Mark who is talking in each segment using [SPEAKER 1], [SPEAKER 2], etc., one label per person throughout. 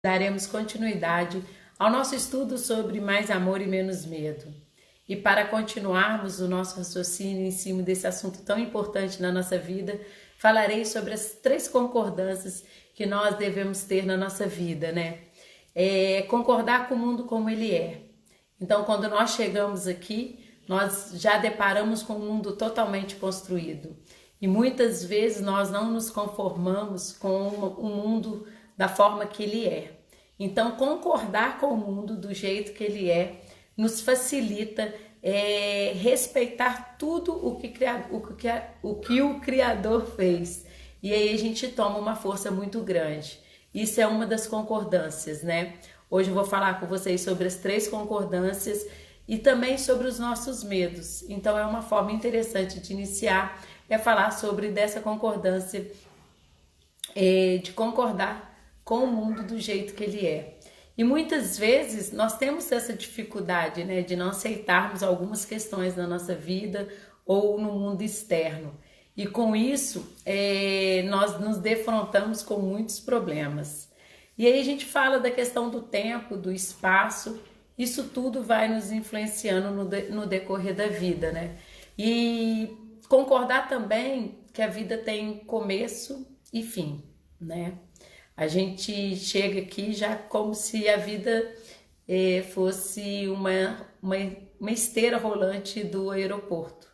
[SPEAKER 1] Daremos continuidade ao nosso estudo sobre mais amor e menos medo. E para continuarmos o nosso raciocínio em cima desse assunto tão importante na nossa vida, falarei sobre as 3 concordâncias que nós devemos ter na nossa vida, né? Concordar com o mundo como ele é. Então, quando nós chegamos aqui, nós já deparamos com um mundo totalmente construído. E muitas vezes nós não nos conformamos com o mundo da forma que ele é. Então, concordar com o mundo do jeito que ele é nos facilita respeitar tudo o que o Criador fez. E aí a gente toma uma força muito grande. Isso é uma das concordâncias, né? Hoje eu vou falar com vocês sobre as 3 concordâncias e também sobre os nossos medos. Então é uma forma interessante de iniciar, falar sobre dessa concordância, de concordar com o mundo do jeito que ele é. E muitas vezes nós temos essa dificuldade, né, de não aceitarmos algumas questões na nossa vida ou no mundo externo. E com isso, nós nos defrontamos com muitos problemas. E aí a gente fala da questão do tempo, do espaço, isso tudo vai nos influenciando no decorrer da vida, né? E concordar também que a vida tem começo e fim, né? A gente chega aqui já como se a vida fosse uma esteira rolante do aeroporto.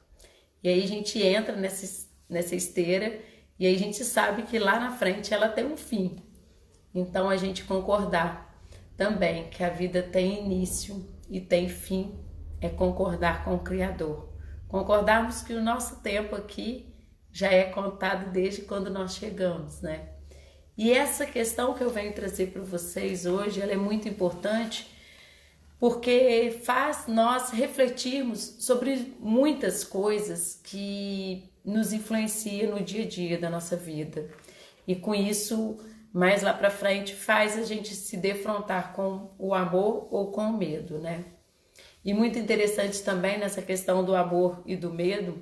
[SPEAKER 1] E aí a gente entra nessa esteira e aí a gente sabe que lá na frente ela tem um fim. Então a gente concordar também que a vida tem início e tem fim é concordar com o Criador. Concordarmos que o nosso tempo aqui já é contado desde quando nós chegamos, né? E essa questão que eu venho trazer para vocês hoje, ela é muito importante porque faz nós refletirmos sobre muitas coisas que nos influenciam no dia a dia da nossa vida. E com isso, mais lá para frente, faz a gente se defrontar com o amor ou com o medo, né? E muito interessante também nessa questão do amor e do medo,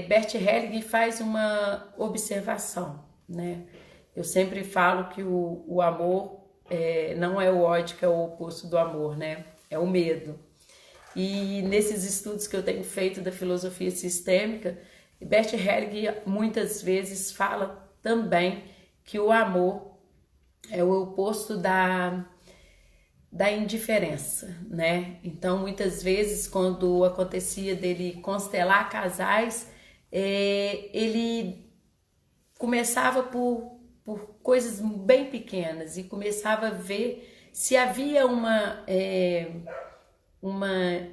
[SPEAKER 1] Bert Hellinger faz uma observação, né? Eu sempre falo que o amor não é o ódio, que é o oposto do amor, né? É o medo. E nesses estudos que eu tenho feito da filosofia sistêmica, Bert Hellinger muitas vezes fala também que o amor é o oposto da indiferença, né? Então, muitas vezes, quando acontecia dele constelar casais, ele começava por coisas bem pequenas e começava a ver se havia uma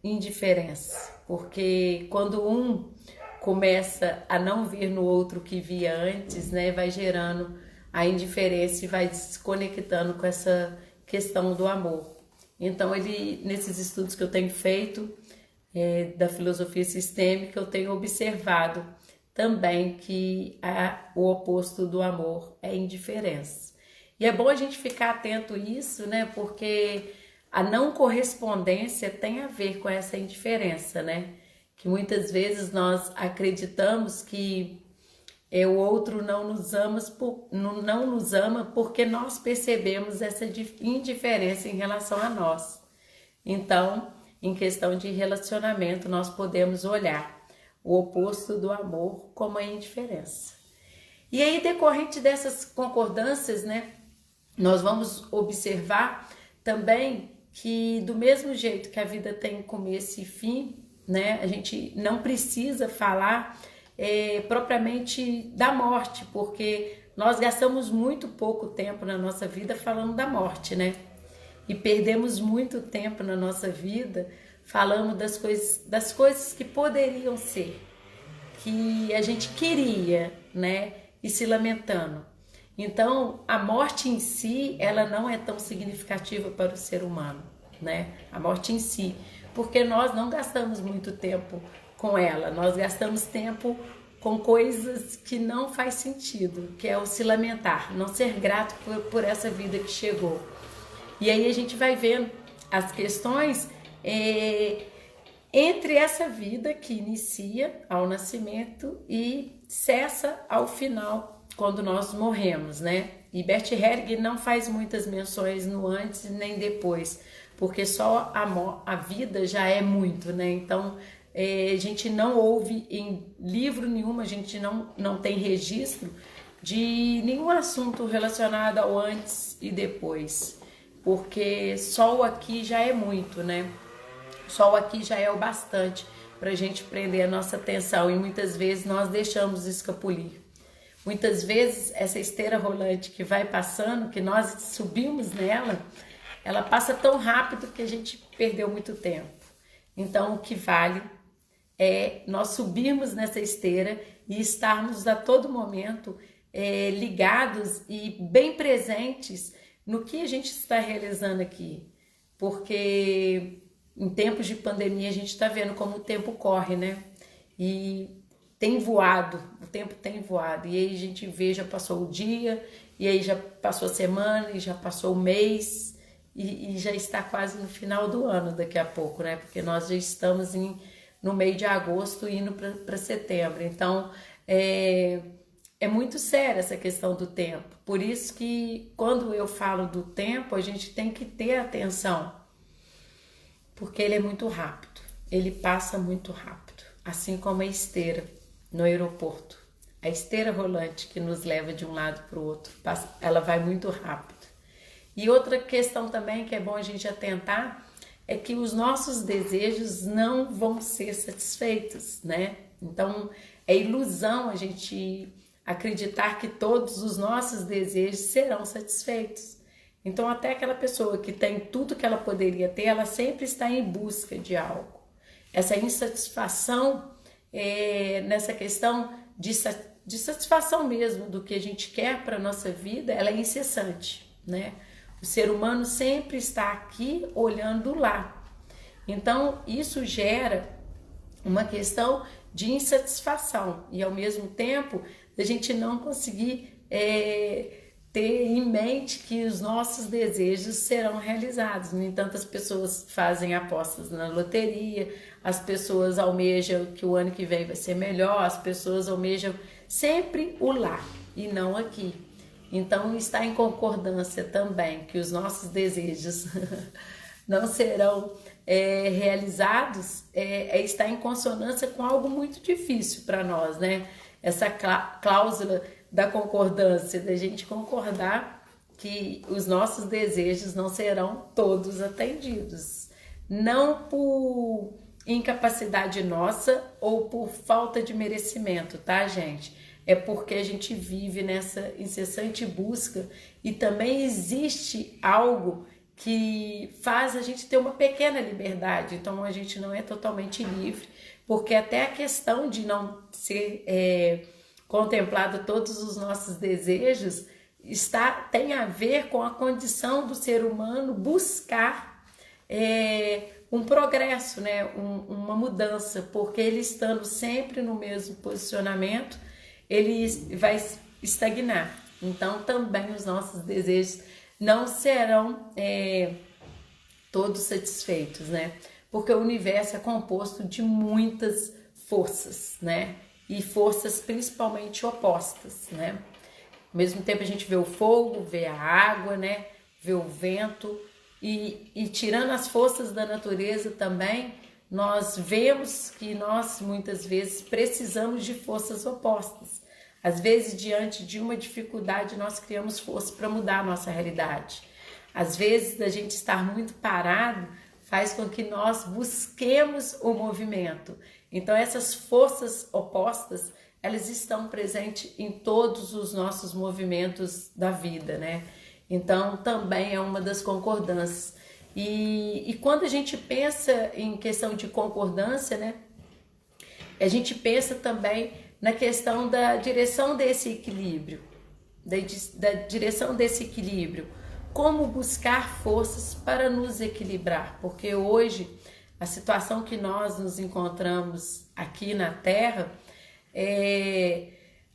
[SPEAKER 1] indiferença, porque quando um começa a não ver no outro o que via antes, né, vai gerando a indiferença e vai desconectando com essa questão do amor. Então ele, nesses estudos que eu tenho feito da filosofia sistêmica, eu tenho observado também que o oposto do amor é indiferença. E é bom a gente ficar atento a isso, né? Porque a não correspondência tem a ver com essa indiferença, né? Que muitas vezes nós acreditamos que o outro não nos ama porque nós percebemos essa indiferença em relação a nós. Então, em questão de relacionamento, nós podemos olhar o oposto do amor como a indiferença. E aí, decorrente dessas concordâncias, né, nós vamos observar também que do mesmo jeito que a vida tem começo e fim, né, a gente não precisa falar propriamente da morte, porque nós gastamos muito pouco tempo na nossa vida falando da morte, né? E perdemos muito tempo na nossa vida falando das coisas que poderiam ser, que a gente queria, né? E se lamentando. Então, a morte em si, ela não é tão significativa para o ser humano, né? A morte em si, porque nós não gastamos muito tempo com ela, nós gastamos tempo com coisas que não faz sentido, que é o se lamentar, não ser grato por essa vida que chegou. E aí a gente vai vendo as questões entre essa vida que inicia ao nascimento e cessa ao final, quando nós morremos, né? E Bert Hellinger não faz muitas menções no antes nem depois, porque só a vida já é muito, né? Então, a gente não ouve em livro nenhum, a gente não tem registro de nenhum assunto relacionado ao antes e depois, porque só o aqui já é muito, né? Só o aqui já é o bastante para a gente prender a nossa atenção e muitas vezes nós deixamos escapulir. Muitas vezes essa esteira rolante que vai passando, que nós subimos nela, ela passa tão rápido que a gente perdeu muito tempo. Então o que vale é nós subirmos nessa esteira e estarmos a todo momento ligados e bem presentes no que a gente está realizando aqui. Porque em tempos de pandemia a gente está vendo como o tempo corre, né? E tem voado, o tempo tem voado. E aí a gente vê, já passou o dia, e aí já passou a semana, e já passou o mês, e já está quase no final do ano daqui a pouco, né? Porque nós já estamos no meio de agosto indo para setembro. Então, é muito séria essa questão do tempo. Por isso que quando eu falo do tempo, a gente tem que ter atenção. Porque ele é muito rápido, ele passa muito rápido, assim como a esteira no aeroporto. A esteira rolante que nos leva de um lado para o outro, ela vai muito rápido. E outra questão também que é bom a gente atentar é que os nossos desejos não vão ser satisfeitos, né? Então, é ilusão a gente acreditar que todos os nossos desejos serão satisfeitos. Então, até aquela pessoa que tem tudo que ela poderia ter, ela sempre está em busca de algo. Essa insatisfação, nessa questão de satisfação mesmo do que a gente quer para a nossa vida, ela é incessante, né? O ser humano sempre está aqui olhando lá. Então, isso gera uma questão de insatisfação e, ao mesmo tempo, a gente não conseguir ter em mente que os nossos desejos serão realizados. No entanto, as pessoas fazem apostas na loteria, as pessoas almejam que o ano que vem vai ser melhor, as pessoas almejam sempre o lá e não aqui. Então, está em concordância também que os nossos desejos não serão realizados, está em consonância com algo muito difícil para nós, né? Essa cláusula da concordância, da gente concordar que os nossos desejos não serão todos atendidos. Não por incapacidade nossa ou por falta de merecimento, tá, gente? É porque a gente vive nessa incessante busca e também existe algo que faz a gente ter uma pequena liberdade. Então, a gente não é totalmente livre, porque até a questão de não ser contemplado todos os nossos desejos tem a ver com a condição do ser humano buscar um progresso, né? Uma mudança, porque ele estando sempre no mesmo posicionamento, ele vai estagnar. Então, também os nossos desejos não serão todos satisfeitos, né? Porque o universo é composto de muitas forças, né? E forças principalmente opostas, né? Ao mesmo tempo a gente vê o fogo, vê a água, né? Vê o vento e tirando as forças da natureza também, nós vemos que nós muitas vezes precisamos de forças opostas. Às vezes, diante de uma dificuldade, nós criamos força para mudar a nossa realidade. Às vezes, a gente estar muito parado faz com que nós busquemos o movimento. Então, essas forças opostas, elas estão presentes em todos os nossos movimentos da vida, né? Então, também é uma das concordâncias. E quando a gente pensa em questão de concordância, né? A gente pensa também na questão da direção desse equilíbrio, da direção desse equilíbrio. Como buscar forças para nos equilibrar, porque hoje a situação que nós nos encontramos aqui na Terra,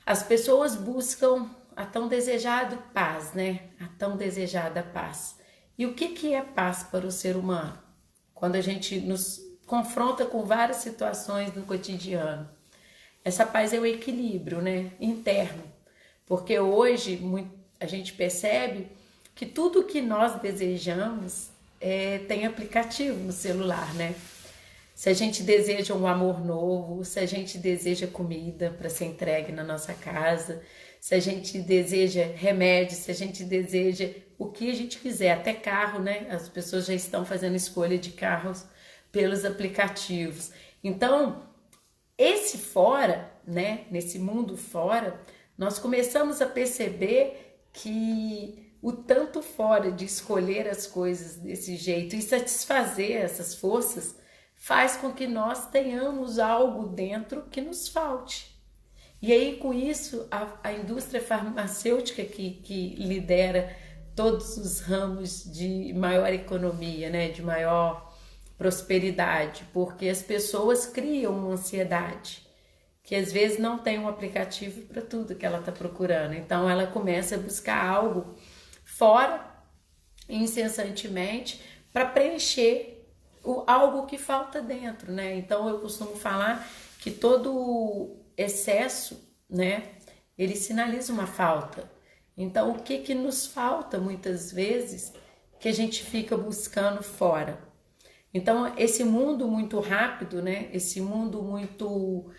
[SPEAKER 1] as pessoas buscam a tão desejada paz, né? A tão desejada paz. E o que é paz para o ser humano? Quando a gente nos confronta com várias situações no cotidiano. Essa paz é o equilíbrio, né? Interno. Porque hoje a gente percebe que tudo que nós desejamos tem aplicativo no celular, né? Se a gente deseja um amor novo, se a gente deseja comida para ser entregue na nossa casa, se a gente deseja remédio, se a gente deseja o que a gente quiser, até carro, né? As pessoas já estão fazendo escolha de carros pelos aplicativos. Então, esse fora, né? Nesse mundo fora, nós começamos a perceber que o tanto fora de escolher as coisas desse jeito e satisfazer essas forças faz com que nós tenhamos algo dentro que nos falte. E aí, com isso, a indústria farmacêutica que lidera todos os ramos de maior economia, né, de maior prosperidade, porque as pessoas criam uma ansiedade, que às vezes não tem um aplicativo para tudo que ela está procurando. Então, ela começa a buscar algo fora, incessantemente, para preencher algo que falta dentro, né? Então eu costumo falar que todo excesso, né, ele sinaliza uma falta. Então o que nos falta muitas vezes que a gente fica buscando fora? Então esse mundo muito rápido, né, esse mundo muito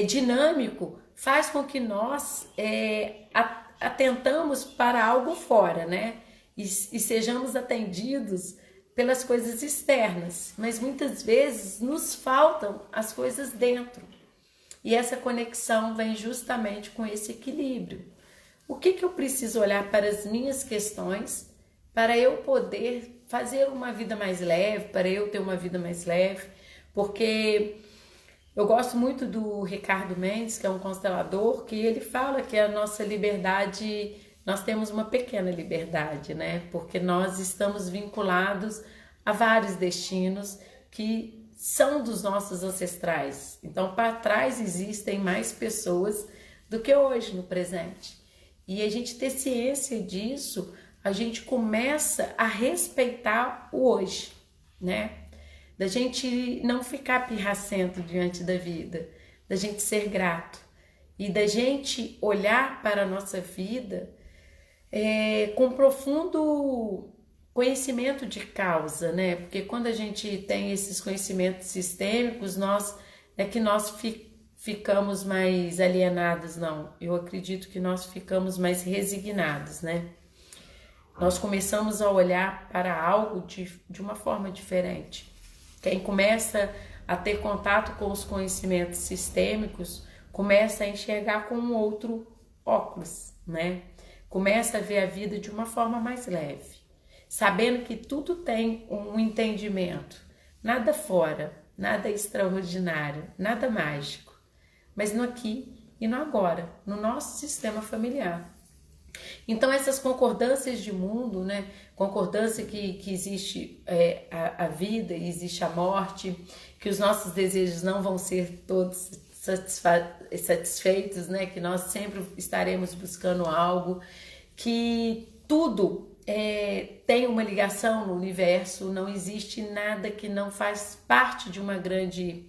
[SPEAKER 1] dinâmico faz com que nós atentamos para algo fora, né? E sejamos atendidos pelas coisas externas, mas muitas vezes nos faltam as coisas dentro. E essa conexão vem justamente com esse equilíbrio. O que eu preciso olhar para as minhas questões para eu poder fazer uma vida mais leve, para eu ter uma vida mais leve? Porque eu gosto muito do Ricardo Mendes, que é um constelador, que ele fala que a nossa liberdade, nós temos uma pequena liberdade, né? Porque nós estamos vinculados a vários destinos que são dos nossos ancestrais. Então, para trás existem mais pessoas do que hoje no presente. E a gente ter ciência disso, a gente começa a respeitar o hoje, né? Da gente não ficar pirracento diante da vida, da gente ser grato e da gente olhar para a nossa vida com profundo conhecimento de causa, né? Porque quando a gente tem esses conhecimentos sistêmicos, nós ficamos mais alienados, não. Eu acredito que nós ficamos mais resignados, né? Nós começamos a olhar para algo de uma forma diferente. Quem começa a ter contato com os conhecimentos sistêmicos começa a enxergar com um outro óculos, né? Começa a ver a vida de uma forma mais leve, sabendo que tudo tem um entendimento, nada fora, nada extraordinário, nada mágico, mas no aqui e no agora, no nosso sistema familiar. Então essas concordâncias de mundo, né? Concordância que existe a vida e existe a morte, que os nossos desejos não vão ser todos satisfeitos, né? Que nós sempre estaremos buscando algo, que tudo tem uma ligação no universo, não existe nada que não faz parte de uma grande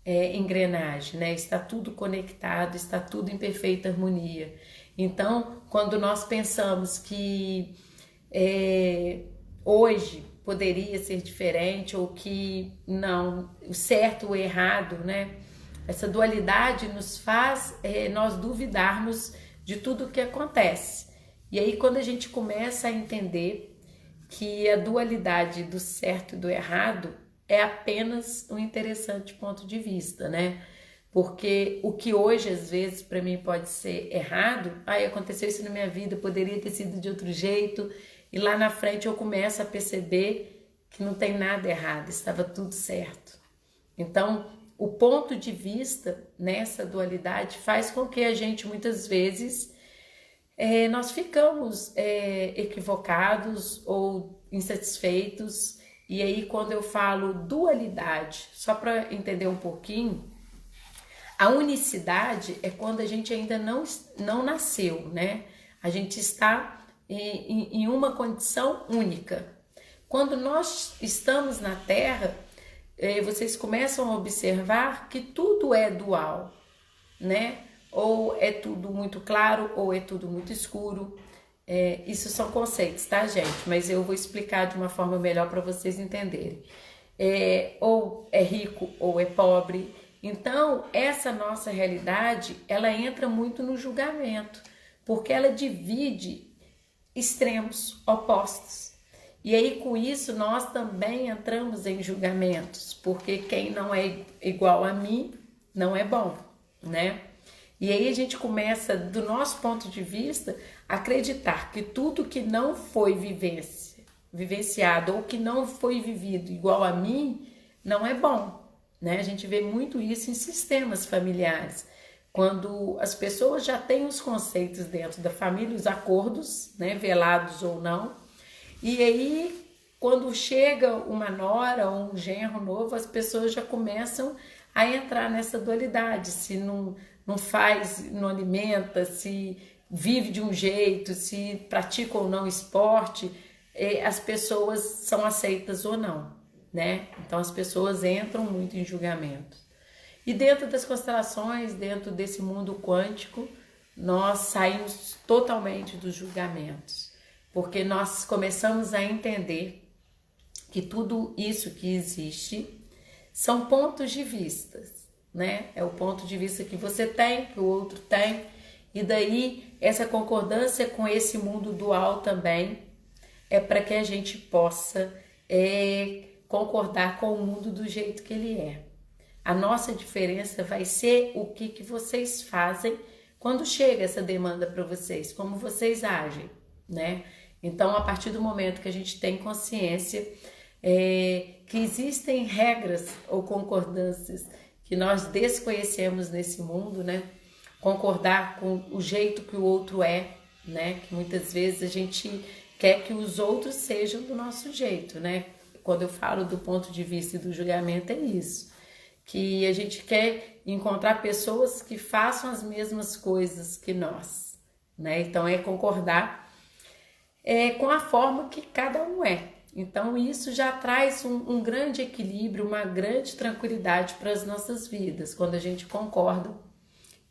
[SPEAKER 1] engrenagem, né? Está tudo conectado, está tudo em perfeita harmonia. Então, quando nós pensamos que hoje poderia ser diferente ou que não, o certo ou o errado, né? Essa dualidade nos faz nós duvidarmos de tudo o que acontece. E aí, quando a gente começa a entender que a dualidade do certo e do errado é apenas um interessante ponto de vista, né? Porque o que hoje, às vezes, para mim pode ser errado, aconteceu isso na minha vida, poderia ter sido de outro jeito, e lá na frente eu começo a perceber que não tem nada errado, estava tudo certo. Então, o ponto de vista nessa dualidade faz com que a gente, muitas vezes, nós ficamos equivocados ou insatisfeitos. E aí, quando eu falo dualidade, só para entender um pouquinho, a unicidade é quando a gente ainda não nasceu, né? A gente está em uma condição única. Quando nós estamos na Terra, vocês começam a observar que tudo é dual, né? Ou é tudo muito claro, ou é tudo muito escuro. Isso são conceitos, tá, gente? Mas eu vou explicar de uma forma melhor para vocês entenderem. Ou é rico ou é pobre. Então, essa nossa realidade, ela entra muito no julgamento, porque ela divide extremos opostos. E aí, com isso, nós também entramos em julgamentos, porque quem não é igual a mim não é bom, né? E aí a gente começa, do nosso ponto de vista, a acreditar que tudo que não foi vivenciado ou que não foi vivido igual a mim, não é bom, né? A gente vê muito isso em sistemas familiares. Quando as pessoas já têm os conceitos dentro da família, os acordos, né, velados ou não, e aí quando chega uma nora ou um genro novo, as pessoas já começam a entrar nessa dualidade, se não faz, não alimenta, se vive de um jeito, se pratica ou não esporte, as pessoas são aceitas ou não, né? Então as pessoas entram muito em julgamento. E dentro das constelações, dentro desse mundo quântico, nós saímos totalmente dos julgamentos, porque nós começamos a entender que tudo isso que existe são pontos de vista, né? É o ponto de vista que você tem, que o outro tem, e daí essa concordância com esse mundo dual também é para que a gente possa concordar com o mundo do jeito que ele é. A nossa diferença vai ser o que vocês fazem quando chega essa demanda para vocês, como vocês agem, né? Então, a partir do momento que a gente tem consciência que existem regras ou concordâncias que nós desconhecemos nesse mundo, né? Concordar com o jeito que o outro é, né? Que muitas vezes a gente quer que os outros sejam do nosso jeito, né? Quando eu falo do ponto de vista e do julgamento, é isso. Que a gente quer encontrar pessoas que façam as mesmas coisas que nós, né? Então, é concordar com a forma que cada um é. Então, isso já traz um grande equilíbrio, uma grande tranquilidade para as nossas vidas, quando a gente concorda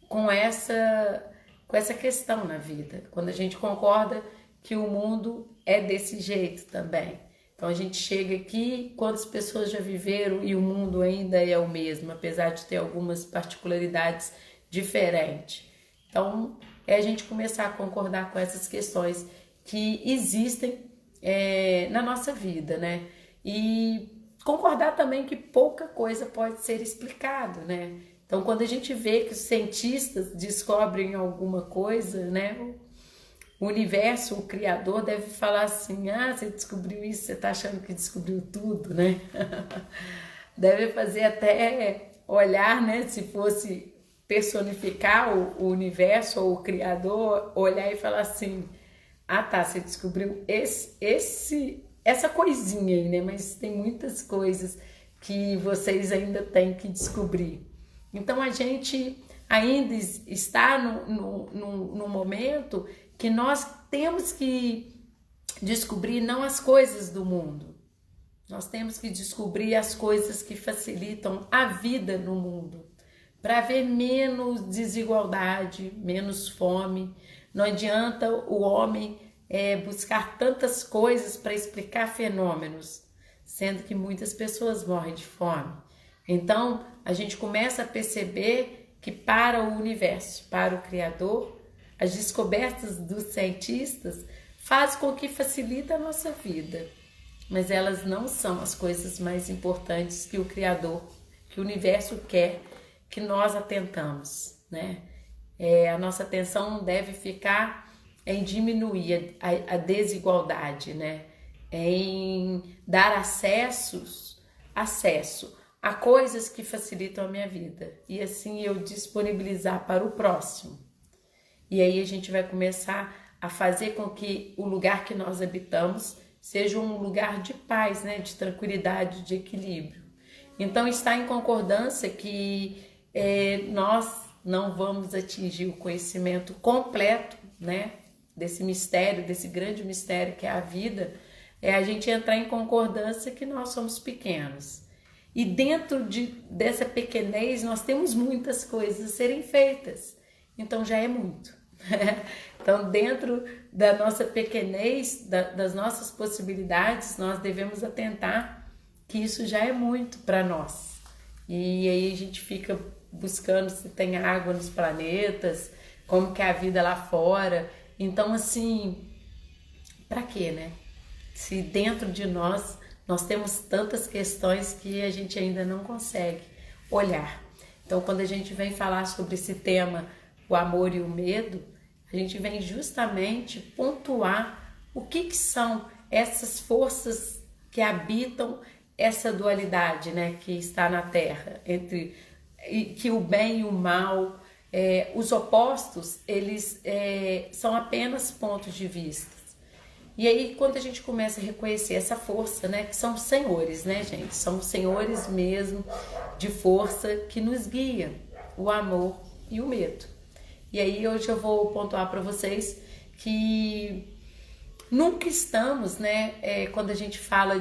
[SPEAKER 1] com essa questão na vida, quando a gente concorda que o mundo é desse jeito também. Então, a gente chega aqui, quantas pessoas já viveram e o mundo ainda é o mesmo, apesar de ter algumas particularidades diferentes. Então, é a gente começar a concordar com essas questões que existem na nossa vida, né? E concordar também que pouca coisa pode ser explicado, né? Então, quando a gente vê que os cientistas descobrem alguma coisa, né? O universo, o Criador deve falar assim, você descobriu isso, você tá achando que descobriu tudo, né? Deve fazer até olhar, né? Se fosse personificar o universo ou o Criador, olhar e falar assim, tá, você descobriu essa coisinha aí, né? Mas tem muitas coisas que vocês ainda têm que descobrir. Então, a gente ainda está no momento que nós temos que descobrir não as coisas do mundo. Nós temos que descobrir as coisas que facilitam a vida no mundo, para haver menos desigualdade, menos fome. Não adianta o homem buscar tantas coisas para explicar fenômenos, sendo que muitas pessoas morrem de fome. Então, a gente começa a perceber que para o universo, para o Criador, as descobertas dos cientistas fazem com que facilite a nossa vida, mas elas não são as coisas mais importantes que o Criador, que o universo quer que nós atentamos, né? A nossa atenção não deve ficar em diminuir a desigualdade, né? Em dar acesso a coisas que facilitam a minha vida e assim eu disponibilizar para o próximo. E aí a gente vai começar a fazer com que o lugar que nós habitamos seja um lugar de paz, né? De tranquilidade, de equilíbrio. Então está em concordância que nós não vamos atingir o conhecimento completo, né? Desse mistério, desse grande mistério que é a vida, a gente entrar em concordância que nós somos pequenos. E dentro dessa pequenez nós temos muitas coisas a serem feitas, então já é muito. Então, dentro da nossa pequenez, das nossas possibilidades, nós devemos atentar que isso já é muito para nós. E aí a gente fica buscando se tem água nos planetas, como que é a vida lá fora. Então, assim, para quê, né? Se dentro de nós temos tantas questões que a gente ainda não consegue olhar. Então, quando a gente vem falar sobre esse tema, o amor e o medo, a gente vem justamente pontuar o que são essas forças que habitam essa dualidade, né, que está na Terra, entre que o bem e o mal, os opostos, eles são apenas pontos de vista. E aí, quando a gente começa a reconhecer essa força, né, que são senhores, né, gente? São senhores mesmo de força que nos guia, o amor e o medo. E aí, hoje eu vou pontuar para vocês que nunca estamos, né, quando a gente fala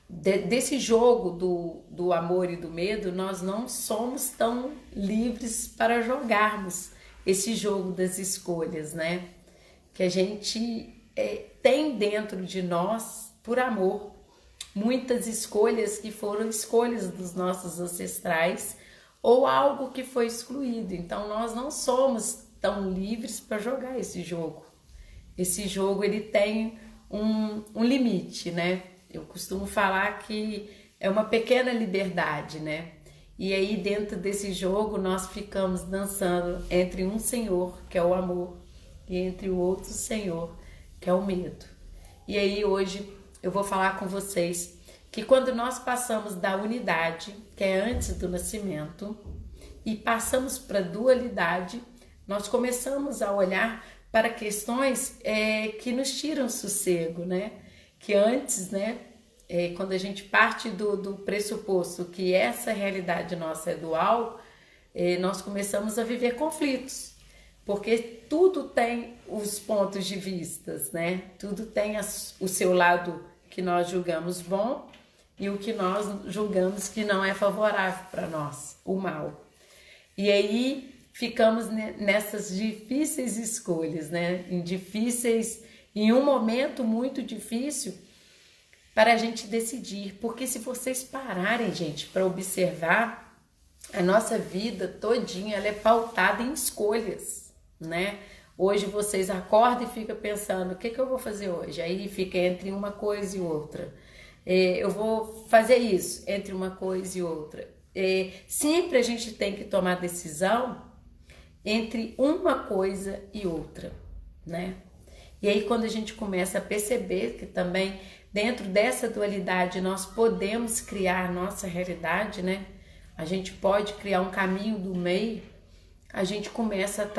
[SPEAKER 1] desse jogo do amor e do medo, nós não somos tão livres para jogarmos esse jogo das escolhas, né? Que a gente tem dentro de nós, por amor, muitas escolhas que foram escolhas dos nossos ancestrais ou algo que foi excluído. Então nós não somos tão livres para jogar esse jogo. Esse jogo ele tem um limite, né? Eu costumo falar que é uma pequena liberdade, né? E aí dentro desse jogo nós ficamos dançando entre um senhor, que é o amor, e entre o outro senhor, que é o medo. E aí hoje eu vou falar com vocês que quando nós passamos da unidade, que é antes do nascimento, e passamos para a dualidade, nós começamos a olhar para questões que nos tiram sossego, né? Que antes, né, quando a gente parte do pressuposto que essa realidade nossa é dual, nós começamos a viver conflitos. Porque tudo tem os pontos de vistas, né? Tudo tem o seu lado que nós julgamos bom e o que nós julgamos que não é favorável para nós, o mal. E aí ficamos nessas difíceis escolhas, né? Em um momento muito difícil para a gente decidir. Porque se vocês pararem, gente, para observar, a nossa vida todinha ela é pautada em escolhas, né? Hoje vocês acordam e ficam pensando, o que eu vou fazer hoje? Aí fica entre uma coisa e outra. Eu vou fazer isso, entre uma coisa e outra. Sempre a gente tem que tomar decisão entre uma coisa e outra, né? E aí quando a gente começa a perceber que também dentro dessa dualidade nós podemos criar a nossa realidade, né? A gente pode criar um caminho do meio, a gente começa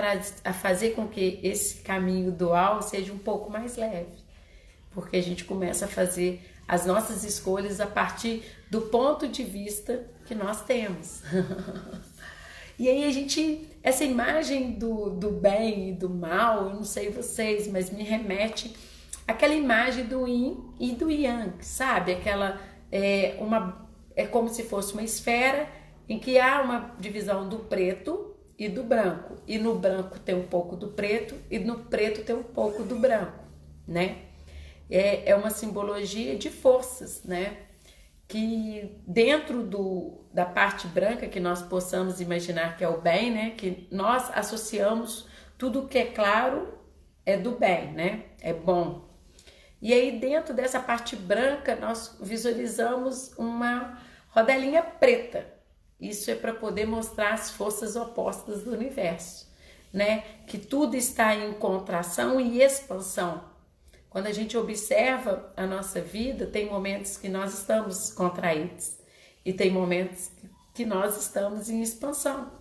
[SPEAKER 1] a fazer com que esse caminho dual seja um pouco mais leve, porque a gente começa a fazer as nossas escolhas a partir do ponto de vista que nós temos. E aí essa imagem do bem e do mal, eu não sei vocês, mas me remete àquela imagem do yin e do yang, sabe? É como se fosse uma esfera em que há uma divisão do preto e do branco. E no branco tem um pouco do preto e no preto tem um pouco do branco, né? É uma simbologia de forças, né? Que dentro da parte branca que nós possamos imaginar que é o bem, né? Que nós associamos tudo que é claro é do bem, né? É bom. E aí dentro dessa parte branca nós visualizamos uma rodelinha preta. Isso é para poder mostrar as forças opostas do universo, né? Que tudo está em contração e expansão. Quando a gente observa a nossa vida, tem momentos que nós estamos contraídos e tem momentos que nós estamos em expansão.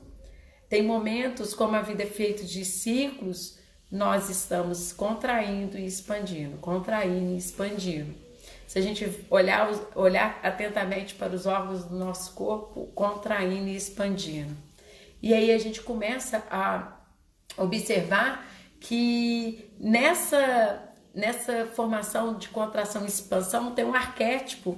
[SPEAKER 1] Tem momentos, como a vida é feita de ciclos, nós estamos contraindo e expandindo, contraindo e expandindo. Se a gente olhar atentamente para os órgãos do nosso corpo, contraindo e expandindo. E aí a gente começa a observar que nessa formação de contração e expansão tem um arquétipo,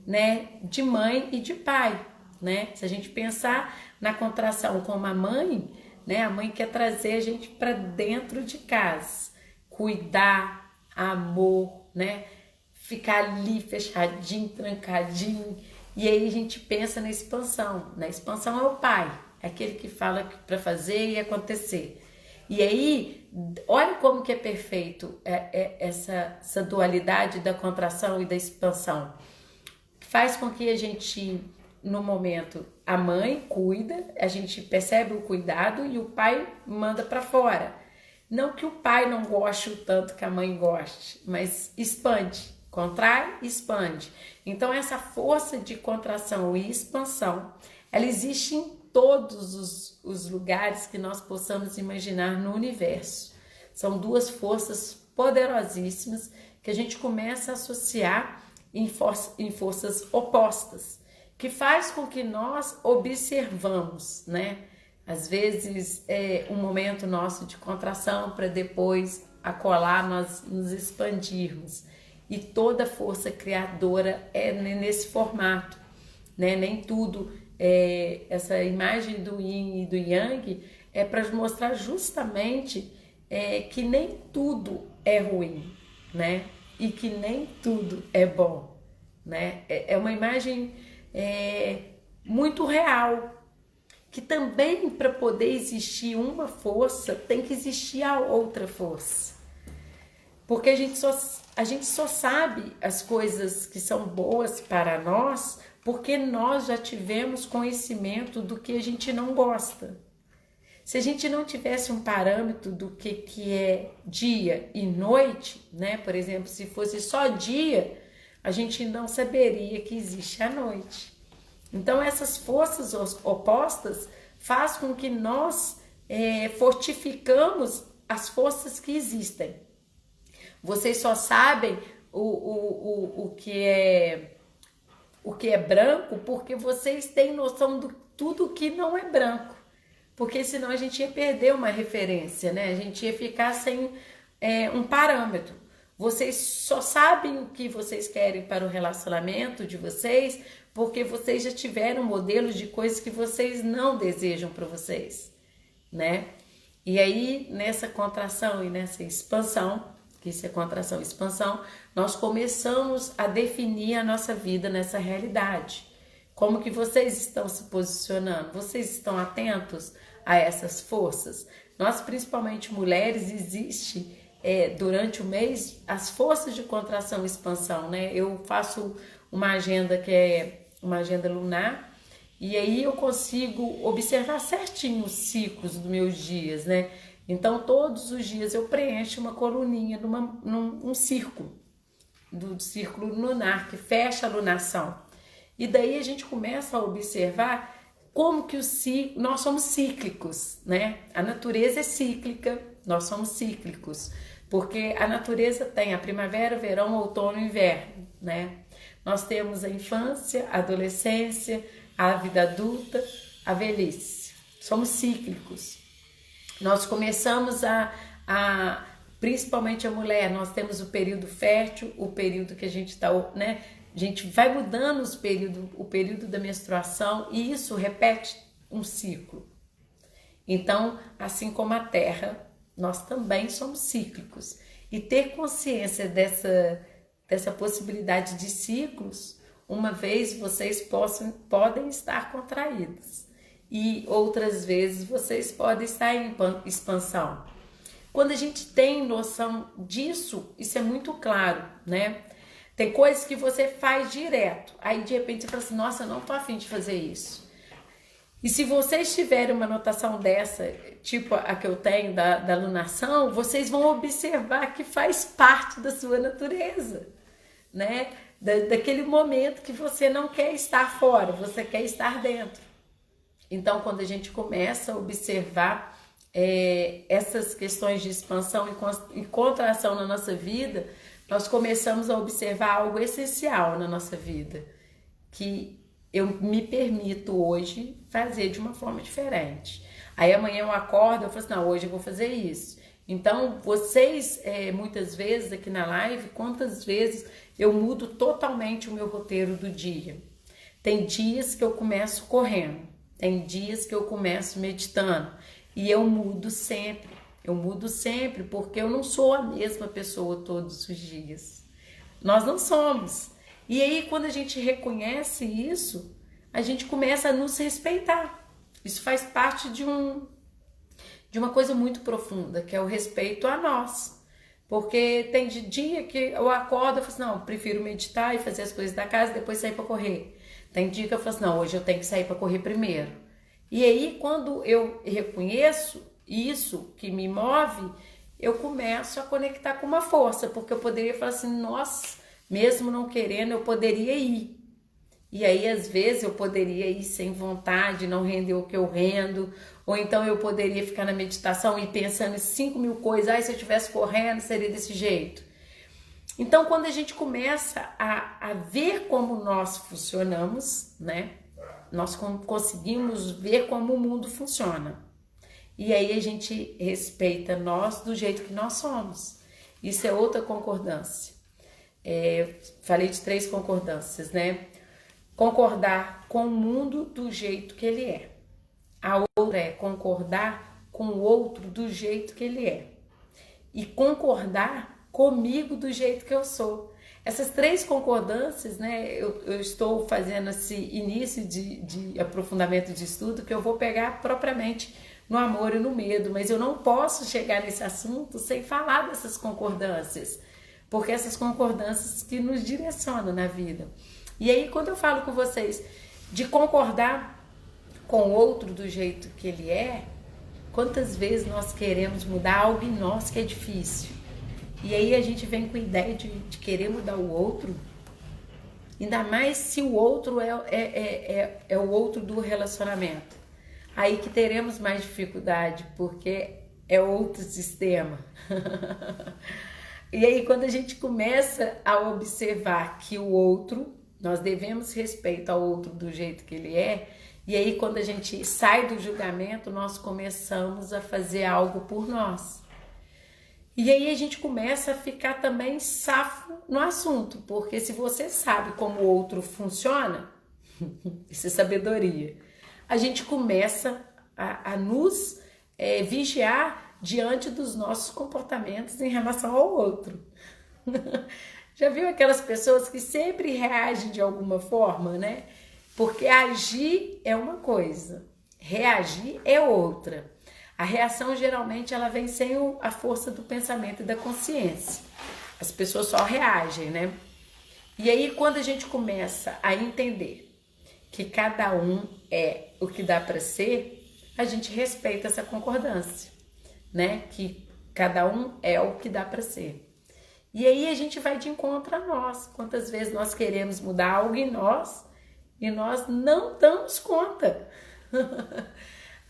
[SPEAKER 1] né, de mãe e de pai, né? Se a gente pensar na contração como a mãe, né? A mãe quer trazer a gente para dentro de casa, cuidar, amor, né? Ficar ali fechadinho, trancadinho. E aí a gente pensa na expansão. Na expansão é o pai, é aquele que fala para fazer e acontecer. E aí, olha como que é perfeito essa dualidade da contração e da expansão. Faz com que a gente, no momento, a mãe cuida, a gente percebe o cuidado e o pai manda para fora. Não que o pai não goste o tanto que a mãe goste, mas expande, contrai, expande. Então essa força de contração e expansão, ela existe em todos os lugares que nós possamos imaginar no universo. São duas forças poderosíssimas que a gente começa a associar em forças opostas, que faz com que nós observamos, né? Às vezes é um momento nosso de contração para depois acolá nós nos expandirmos. E toda força criadora é nesse formato, né? Nem tudo, essa imagem do yin e do yang é para mostrar justamente que nem tudo é ruim, né? E que nem tudo é bom, né? É uma imagem muito real, que também para poder existir uma força tem que existir a outra força, porque a gente só sabe as coisas que são boas para nós porque nós já tivemos conhecimento do que a gente não gosta. Se a gente não tivesse um parâmetro do que é dia e noite, né? Por exemplo, se fosse só dia, a gente não saberia que existe a noite. Então, essas forças opostas fazem com que nós fortificamos as forças que existem. Vocês só sabem o que é branco porque vocês têm noção de tudo que não é branco. Porque senão a gente ia perder uma referência, né? A gente ia ficar sem um parâmetro. Vocês só sabem o que vocês querem para o relacionamento de vocês porque vocês já tiveram modelos de coisas que vocês não desejam para vocês, né? E aí, nessa contração e nessa expansão, que isso é contração e expansão, nós começamos a definir a nossa vida nessa realidade. Como que vocês estão se posicionando? Vocês estão atentos a essas forças? Nós, principalmente mulheres, existe durante o mês as forças de contração e expansão, né? Eu faço uma agenda que é uma agenda lunar e aí eu consigo observar certinho os ciclos dos meus dias, né? Então, todos os dias eu preencho uma coluninha num círculo, do círculo lunar, que fecha a lunação. E daí a gente começa a observar como que nós somos cíclicos, né? A natureza é cíclica, nós somos cíclicos, porque a natureza tem a primavera, o verão, o outono e o inverno, né? Nós temos a infância, a adolescência, a vida adulta, a velhice. Somos cíclicos. Nós começamos principalmente a mulher, nós temos o período fértil, o período que a gente está, né? A gente vai mudando o período da menstruação e isso repete um ciclo. Então, assim como a Terra, nós também somos cíclicos. E ter consciência dessa possibilidade de ciclos, uma vez vocês podem estar contraídos e outras vezes vocês podem estar em expansão. Quando a gente tem noção disso, isso é muito claro, né? Tem coisas que você faz direto, aí de repente você fala assim, nossa, eu não tô afim de fazer isso. E se vocês tiverem uma notação dessa, tipo a que eu tenho da lunação, vocês vão observar que faz parte da sua natureza, né? Daquele momento que você não quer estar fora, você quer estar dentro. Então, quando a gente começa a observar essas questões de expansão e contração na nossa vida, nós começamos a observar algo essencial na nossa vida, que eu me permito hoje fazer de uma forma diferente. Aí amanhã eu acordo, eu falo assim, não, hoje eu vou fazer isso. Então, vocês, muitas vezes aqui na live, quantas vezes eu mudo totalmente o meu roteiro do dia. Tem dias que eu começo correndo, tem dias que eu começo meditando, E eu mudo sempre. Eu mudo sempre porque eu não sou a mesma pessoa todos os dias. Nós não somos. E aí, quando a gente reconhece isso, a gente começa a nos respeitar. Isso faz parte de uma coisa muito profunda, que é o respeito a nós. Porque tem dia que eu acordo e falo assim, não, prefiro meditar e fazer as coisas da casa e depois sair para correr. Tem dia que eu falo assim, não, hoje eu tenho que sair para correr primeiro. E aí, quando eu reconheço isso que me move, eu começo a conectar com uma força, porque eu poderia falar assim, nossa, mesmo não querendo, eu poderia ir. E aí, às vezes, eu poderia ir sem vontade, não render o que eu rendo, ou então eu poderia ficar na meditação e pensando em 5.000 coisas, se eu estivesse correndo, seria desse jeito. Então, quando a gente começa a ver como nós funcionamos, né? Nós conseguimos ver como o mundo funciona. E aí a gente respeita nós do jeito que nós somos. Isso é outra concordância. Falei de 3 concordâncias, né? Concordar com o mundo do jeito que ele é. A outra é concordar com o outro do jeito que ele é. E concordar comigo do jeito que eu sou. Essas 3 concordâncias, né? Eu estou fazendo esse início de aprofundamento de estudo que eu vou pegar propriamente no amor e no medo, mas eu não posso chegar nesse assunto sem falar dessas concordâncias, porque essas concordâncias que nos direcionam na vida. E aí, quando eu falo com vocês de concordar com o outro do jeito que ele é, quantas vezes nós queremos mudar algo em nós que é difícil? E aí a gente vem com a ideia de querer mudar o outro, ainda mais se o outro é o outro do relacionamento. Aí que teremos mais dificuldade, porque é outro sistema. E aí, quando a gente começa a observar que o outro, nós devemos respeito ao outro do jeito que ele é, e aí quando a gente sai do julgamento, nós começamos a fazer algo por nós. E aí a gente começa a ficar também safo no assunto, porque se você sabe como o outro funciona, isso é sabedoria, a gente começa a nos vigiar diante dos nossos comportamentos em relação ao outro. Já viu aquelas pessoas que sempre reagem de alguma forma, né? Porque agir é uma coisa, reagir é outra. A reação geralmente ela vem sem a força do pensamento e da consciência. As pessoas só reagem, né? E aí quando a gente começa a entender que cada um é o que dá para ser, a gente respeita essa concordância, né? Que cada um é o que dá para ser. E aí a gente vai de encontro a nós. Quantas vezes nós queremos mudar algo em nós e nós não damos conta.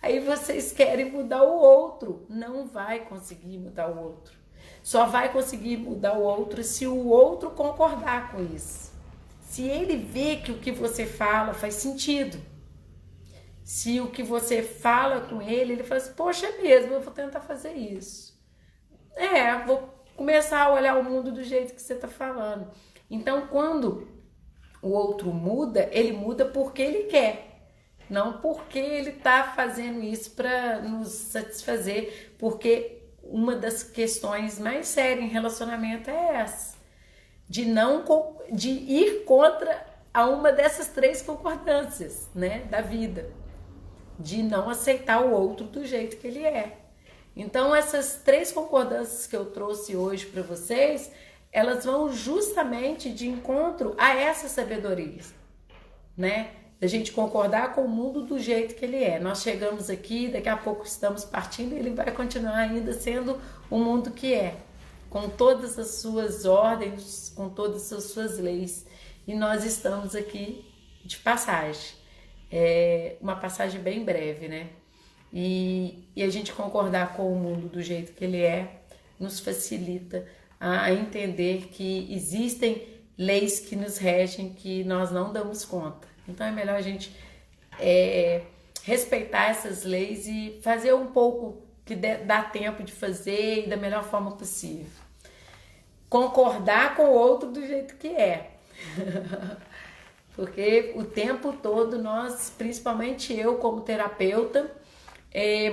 [SPEAKER 1] Aí vocês querem mudar o outro, não vai conseguir mudar o outro. Só vai conseguir mudar o outro se o outro concordar com isso. Se ele vê que o que você fala faz sentido. Se o que você fala com ele, ele fala assim, poxa, é mesmo, eu vou tentar fazer isso. Vou começar a olhar o mundo do jeito que você está falando. Então, quando o outro muda, ele muda porque ele quer. Não porque ele está fazendo isso para nos satisfazer, porque uma das questões mais sérias em relacionamento é essa, de ir contra a uma dessas 3 concordâncias, né, da vida, de não aceitar o outro do jeito que ele é. Então essas 3 concordâncias que eu trouxe hoje para vocês, elas vão justamente de encontro a essa sabedoria, né? Da gente concordar com o mundo do jeito que ele é. Nós chegamos aqui, daqui a pouco estamos partindo e ele vai continuar ainda sendo o mundo que é, com todas as suas ordens, com todas as suas leis. E nós estamos aqui de passagem. Uma passagem bem breve, né? E a gente concordar com o mundo do jeito que ele é, nos facilita a entender que existem leis que nos regem que nós não damos conta. Então é melhor a gente respeitar essas leis e fazer um pouco que dá tempo de fazer e da melhor forma possível. Concordar com o outro do jeito que é. Porque o tempo todo nós, principalmente eu como terapeuta,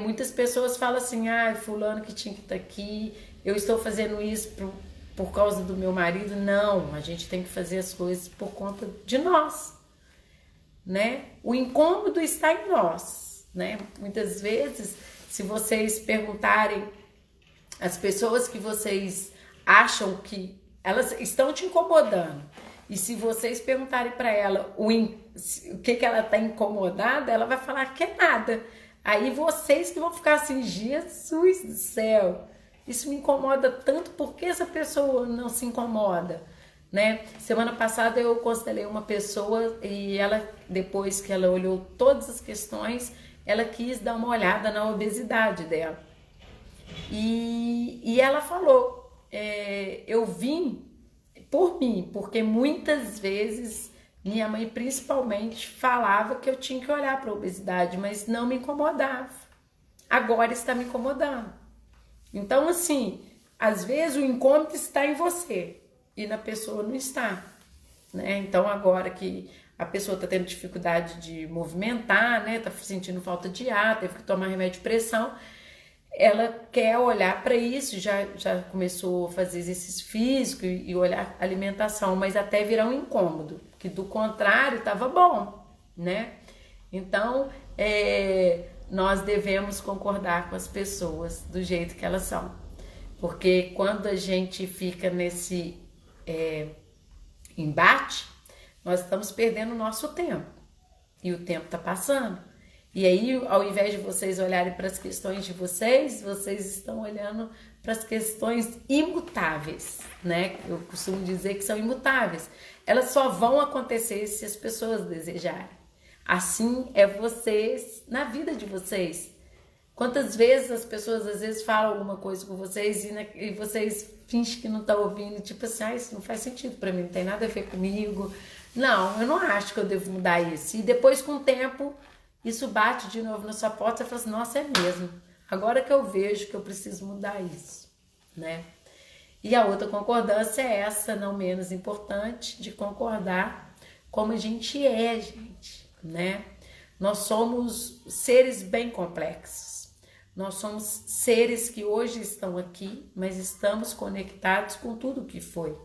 [SPEAKER 1] Muitas pessoas falam assim, fulano que tinha que estar aqui, eu estou fazendo isso por causa do meu marido. Não, a gente tem que fazer as coisas por conta de nós, né? O incômodo está em nós, né? Muitas vezes, se vocês perguntarem as pessoas que vocês acham que elas estão te incomodando, e se vocês perguntarem para ela o que ela está incomodada, ela vai falar que é nada. Aí vocês que vão ficar assim, Jesus do céu, isso me incomoda tanto, por que essa pessoa não se incomoda? Né? Semana passada eu constelei uma pessoa e ela, depois que ela olhou todas as questões, ela quis dar uma olhada na obesidade dela. E ela falou, eu vim por mim, porque muitas vezes minha mãe principalmente falava que eu tinha que olhar para a obesidade, mas não me incomodava. Agora está me incomodando. Então, assim, às vezes o incômodo está em você e na pessoa não está, né? Então, agora que a pessoa está tendo dificuldade de movimentar, né? Está sentindo falta de ar, teve que tomar remédio de pressão, ela quer olhar para isso, já começou a fazer exercício físico e olhar alimentação, mas até virar um incômodo, que do contrário estava bom, né? Então, nós devemos concordar com as pessoas do jeito que elas são, porque quando a gente fica nesse embate, nós estamos perdendo o nosso tempo, e o tempo está passando. E aí, ao invés de vocês olharem para as questões de vocês estão olhando para as questões imutáveis, né? Eu costumo dizer que são imutáveis. Elas só vão acontecer se as pessoas desejarem. Assim é vocês, na vida de vocês. Quantas vezes as pessoas às vezes falam alguma coisa com vocês e vocês fingem que não estão ouvindo, tipo assim, isso não faz sentido para mim, não tem nada a ver comigo. Não, eu não acho que eu devo mudar isso. E depois, com o tempo, isso bate de novo na sua porta e você fala assim, nossa, é mesmo. Agora que eu vejo que eu preciso mudar isso, né? E a outra concordância é essa, não menos importante, de concordar como a gente é, gente, né? Nós somos seres bem complexos. Nós somos seres que hoje estão aqui, mas estamos conectados com tudo que foi.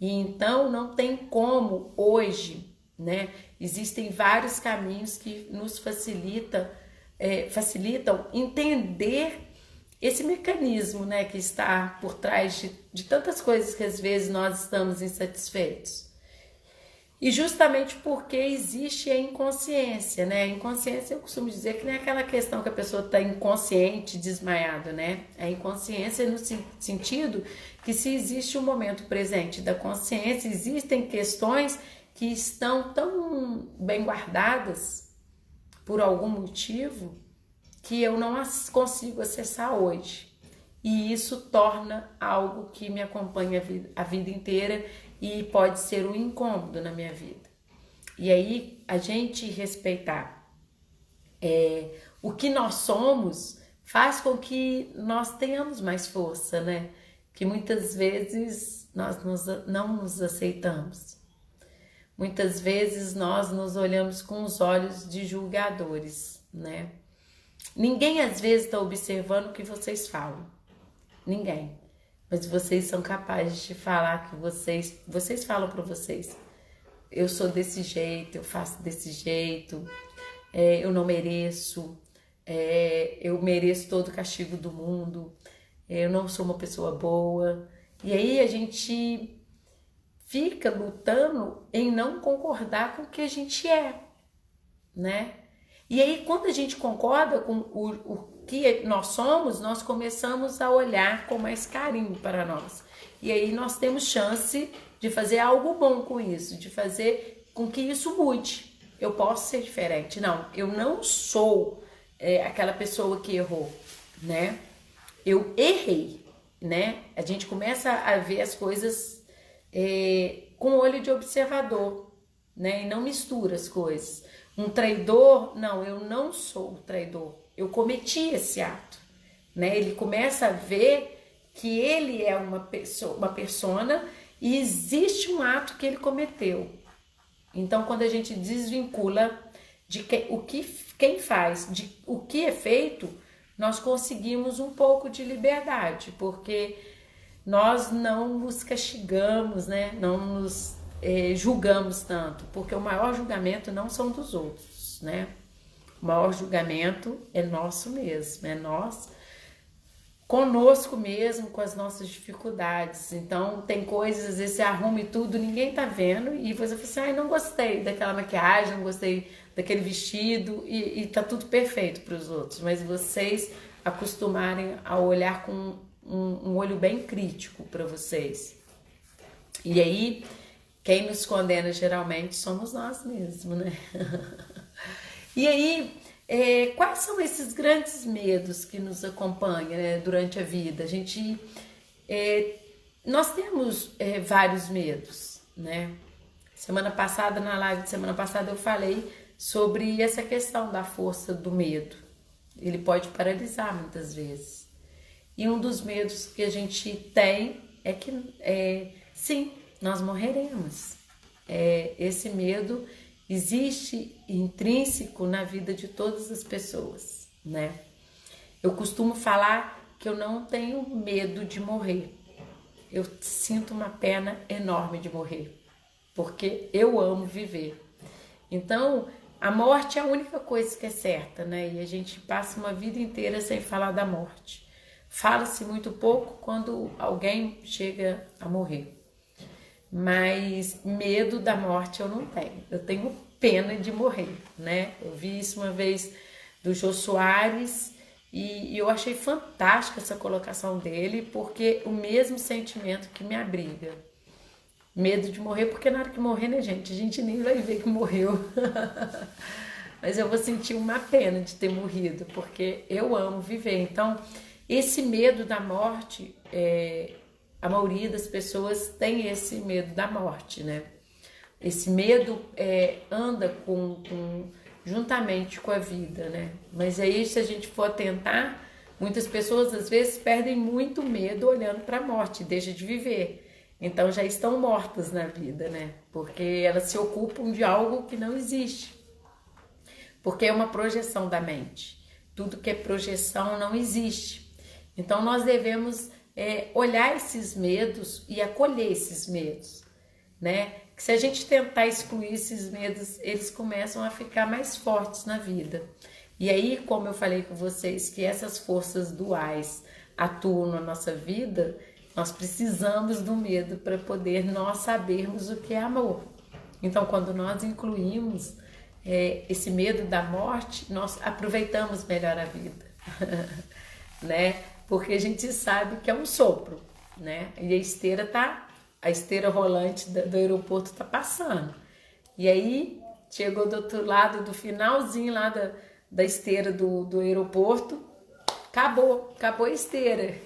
[SPEAKER 1] E então não tem como hoje, né? Existem vários caminhos que nos facilitam entender esse mecanismo, né, que está por trás de tantas coisas que às vezes nós estamos insatisfeitos. E justamente porque existe a inconsciência, né? A inconsciência, eu costumo dizer que não é aquela questão que a pessoa está inconsciente, desmaiada, né? A inconsciência no sentido que se existe um momento presente da consciência, existem questões que estão tão bem guardadas por algum motivo que eu não as consigo acessar hoje. E isso torna algo que me acompanha a vida inteira e pode ser um incômodo na minha vida. E aí, a gente respeitar o que nós somos faz com que nós tenhamos mais força, né? Que muitas vezes nós não nos aceitamos. Muitas vezes nós nos olhamos com os olhos de julgadores, né? Ninguém às vezes está observando o que vocês falam. Ninguém. Mas vocês são capazes de falar que vocês falam para vocês. Eu sou desse jeito, eu faço desse jeito, eu não mereço, eu mereço todo o castigo do mundo, eu não sou uma pessoa boa. E aí a gente fica lutando em não concordar com o que a gente é, né? E aí quando a gente concorda com o que nós somos, nós começamos a olhar com mais carinho para nós. E aí nós temos chance de fazer algo bom com isso, de fazer com que isso mude. Eu posso ser diferente. Não, eu não sou aquela pessoa que errou, né? Eu errei, né? A gente começa a ver as coisas com olho de observador, né? E não mistura as coisas. Um traidor, não, eu não sou traidor. Eu cometi esse ato, né? Ele começa a ver que ele é uma persona e existe um ato que ele cometeu. Então, quando a gente desvincula de quem faz, de o que é feito, nós conseguimos um pouco de liberdade, porque nós não nos castigamos, né? Não nos julgamos tanto, porque o maior julgamento não são dos outros, né? O maior julgamento é nosso mesmo, é nós conosco mesmo, com as nossas dificuldades. Então, tem coisas, às vezes você arruma e tudo, ninguém tá vendo, e você fala assim, ai, não gostei daquela maquiagem, não gostei daquele vestido, e tá tudo perfeito para os outros, mas vocês acostumarem a olhar com um olho bem crítico para vocês. E aí, quem nos condena geralmente somos nós mesmos, né? E aí, quais são esses grandes medos que nos acompanham, né, durante a vida? Nós temos vários medos, né? Na live de semana passada eu falei sobre essa questão da força do medo. Ele pode paralisar muitas vezes. E um dos medos que a gente tem é que, sim, nós morreremos. Esse medo existe intrínseco na vida de todas as pessoas, né? Eu costumo falar que eu não tenho medo de morrer. Eu sinto uma pena enorme de morrer, porque eu amo viver. Então, a morte é a única coisa que é certa, né? E a gente passa uma vida inteira sem falar da morte. Fala-se muito pouco quando alguém chega a morrer. Mas medo da morte eu não tenho. Eu tenho pena de morrer, né? Eu vi isso uma vez do Jô Soares e eu achei fantástica essa colocação dele, porque o mesmo sentimento que me abriga. Medo de morrer, porque na hora que morrer, né, gente? A gente nem vai ver que morreu. Mas eu vou sentir uma pena de ter morrido, porque eu amo viver. Então, esse medo da morte, a maioria das pessoas tem esse medo da morte, né? Esse medo anda juntamente com a vida, né? Mas aí, se a gente for tentar, muitas pessoas às vezes perdem muito medo olhando para a morte, deixam de viver. Então já estão mortas na vida, né? Porque elas se ocupam de algo que não existe. Porque é uma projeção da mente. Tudo que é projeção não existe. Então nós devemos olhar esses medos e acolher esses medos, né? Que se a gente tentar excluir esses medos, eles começam a ficar mais fortes na vida. E aí, como eu falei com vocês, que essas forças duais atuam na nossa vida, nós precisamos do medo para poder nós sabermos o que é amor. Então, quando nós incluímos esse medo da morte, nós aproveitamos melhor a vida, né? Porque a gente sabe que é um sopro, né? E a esteira rolante do aeroporto está passando. E aí, chegou do outro lado, do finalzinho lá da esteira do aeroporto, acabou a esteira.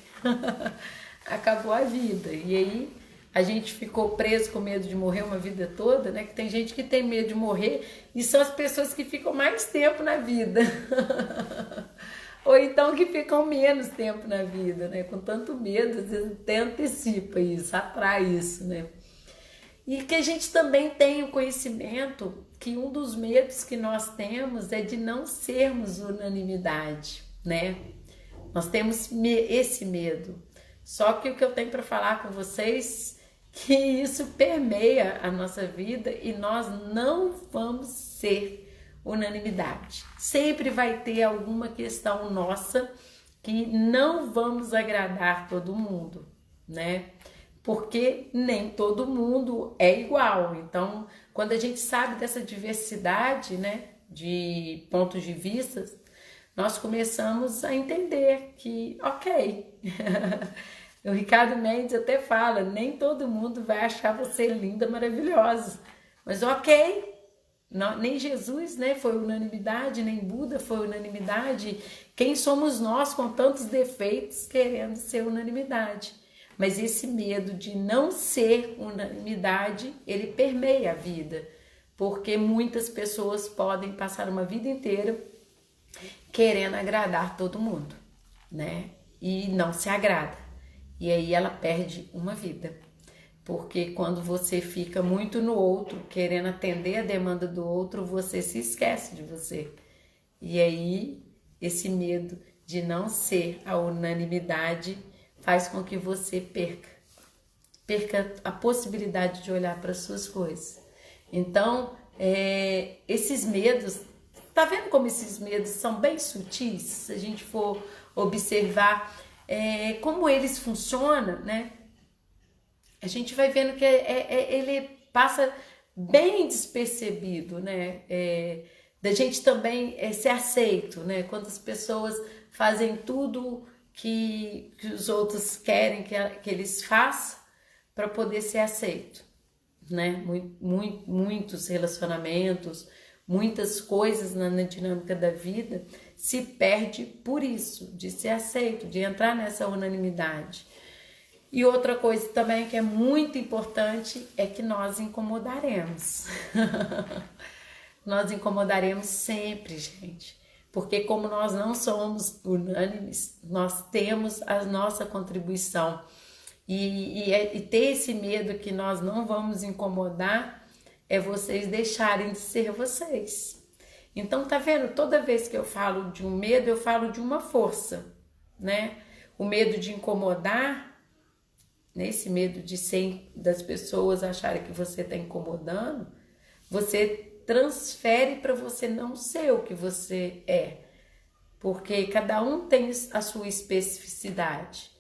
[SPEAKER 1] Acabou a vida. E aí a gente ficou preso com medo de morrer uma vida toda, né? Que tem gente que tem medo de morrer e são as pessoas que ficam mais tempo na vida. Ou então que ficam menos tempo na vida, né? Com tanto medo, às vezes até antecipa isso, atrai isso, né? E que a gente também tem o conhecimento que um dos medos que nós temos é de não sermos unanimidade, né? Nós temos esse medo. Só que o que eu tenho para falar com vocês que isso permeia a nossa vida e nós não vamos ser unanimidade. Sempre vai ter alguma questão nossa que não vamos agradar todo mundo, né? Porque nem todo mundo é igual. Então, quando a gente sabe dessa diversidade, né, de pontos de vista, nós começamos a entender que, ok, o Ricardo Mendes até fala, nem todo mundo vai achar você linda, maravilhosa, mas ok, não, nem Jesus, né, foi unanimidade, nem Buda foi unanimidade, quem somos nós com tantos defeitos querendo ser unanimidade? Mas esse medo de não ser unanimidade, ele permeia a vida, porque muitas pessoas podem passar uma vida inteira querendo agradar todo mundo, né? E não se agrada. E aí ela perde uma vida. Porque quando você fica muito no outro, querendo atender a demanda do outro, você se esquece de você. E aí, esse medo de não ser a unanimidade faz com que você perca a possibilidade de olhar para as suas coisas. Então, esses medos, tá vendo como esses medos são bem sutis? Se a gente for observar como eles funcionam, né? A gente vai vendo que ele passa bem despercebido, né? Da gente também ser aceito, né? Quando as pessoas fazem tudo que os outros querem que eles façam para poder ser aceito, né? Muitos relacionamentos, muitas coisas na dinâmica da vida se perde por isso, de ser aceito, de entrar nessa unanimidade. E outra coisa também que é muito importante é que nós incomodaremos. Nós incomodaremos sempre, gente. Porque como nós não somos unânimes, nós temos a nossa contribuição. E ter esse medo que nós não vamos incomodar é vocês deixarem de ser vocês. Então, tá vendo? Toda vez que eu falo de um medo, eu falo de uma força, né? O medo de incomodar, esse medo de ser, das pessoas acharem que você está incomodando, você transfere para você não ser o que você é, porque cada um tem a sua especificidade.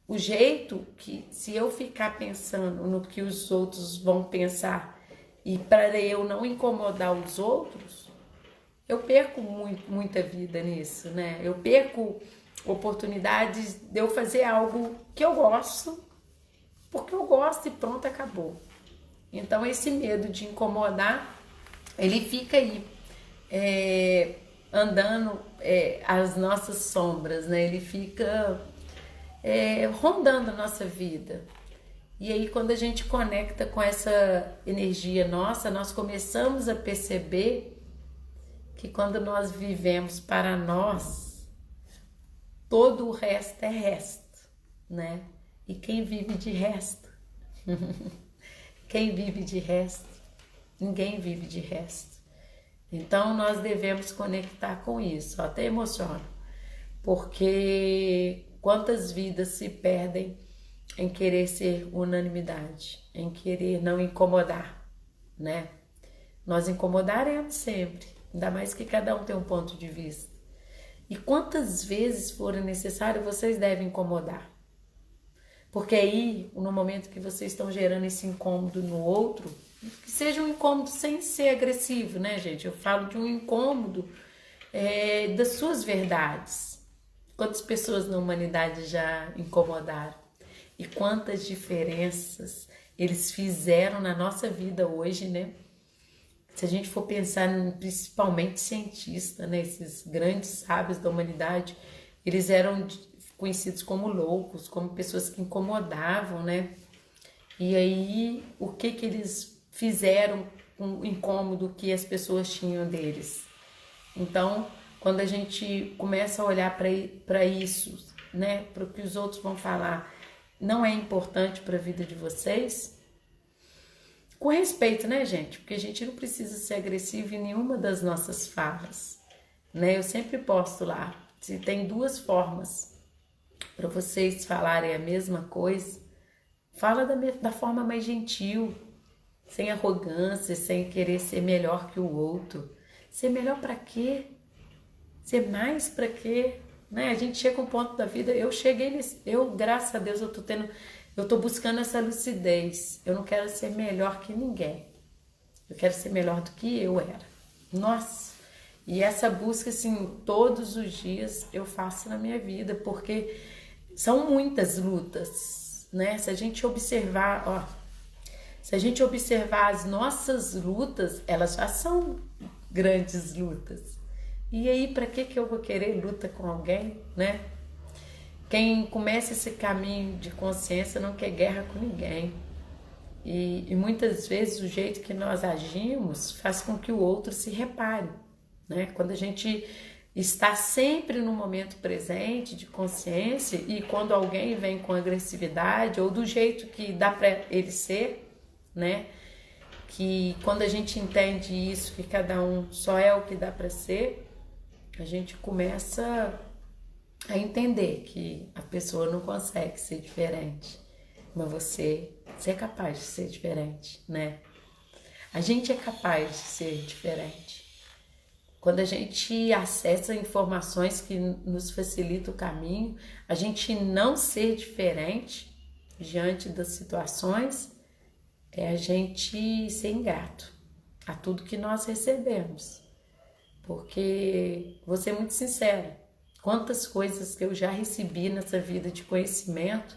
[SPEAKER 1] O jeito que, se eu ficar pensando no que os outros vão pensar e para eu não incomodar os outros, eu perco muita vida nisso, né? Eu perco oportunidades de eu fazer algo que eu gosto, porque eu gosto e pronto, acabou. Então esse medo de incomodar, ele fica aí, andando as nossas sombras, né? Ele fica rondando a nossa vida. E aí quando a gente conecta com essa energia nossa, nós começamos a perceber que quando nós vivemos para nós, todo o resto é resto, né? E quem vive de resto? Quem vive de resto? Ninguém vive de resto. Então nós devemos conectar com isso. Até emociona. Porque quantas vidas se perdem em querer ser unanimidade, em querer não incomodar, né? Nós incomodaremos sempre, ainda mais que cada um tem um ponto de vista. E quantas vezes forem necessário, vocês devem incomodar. Porque aí, no momento que vocês estão gerando esse incômodo no outro, que seja um incômodo sem ser agressivo, né, gente? Eu falo de um incômodo das suas verdades. Quantas pessoas na humanidade já incomodaram? E quantas diferenças eles fizeram na nossa vida hoje, né? Se a gente for pensar principalmente cientistas, né? Esses grandes sábios da humanidade, eles eram conhecidos como loucos, como pessoas que incomodavam, né? E aí, o que eles fizeram com o incômodo que as pessoas tinham deles? Então, quando a gente começa a olhar para isso, né? Para o que os outros vão falar, não é importante para a vida de vocês? Com respeito, né, gente? Porque a gente não precisa ser agressivo em nenhuma das nossas falas, né? Eu sempre posto lá, se tem duas formas para vocês falarem a mesma coisa, fala da forma mais gentil, sem arrogância, sem querer ser melhor que o outro. Ser melhor para quê? Ser mais para quê? Né? A gente chega a um ponto da vida, graças a Deus, eu tô buscando essa lucidez. Eu não quero ser melhor que ninguém. Eu quero ser melhor do que eu era. Nossa! E essa busca, assim, todos os dias eu faço na minha vida, porque são muitas lutas, né? Se a gente observar as nossas lutas, elas já são grandes lutas. E aí, para que eu vou querer luta com alguém, né? Quem começa esse caminho de consciência não quer guerra com ninguém. E muitas vezes o jeito que nós agimos faz com que o outro se repare, né? Quando a gente estar sempre no momento presente de consciência, e quando alguém vem com agressividade ou do jeito que dá para ele ser, né? Que quando a gente entende isso, que cada um só é o que dá para ser, a gente começa a entender que a pessoa não consegue ser diferente, mas você é capaz de ser diferente, né? A gente é capaz de ser diferente. Quando a gente acessa informações que nos facilitam o caminho, a gente não ser diferente diante das situações é a gente ser ingrato a tudo que nós recebemos. Porque, vou ser muito sincera, quantas coisas que eu já recebi nessa vida de conhecimento,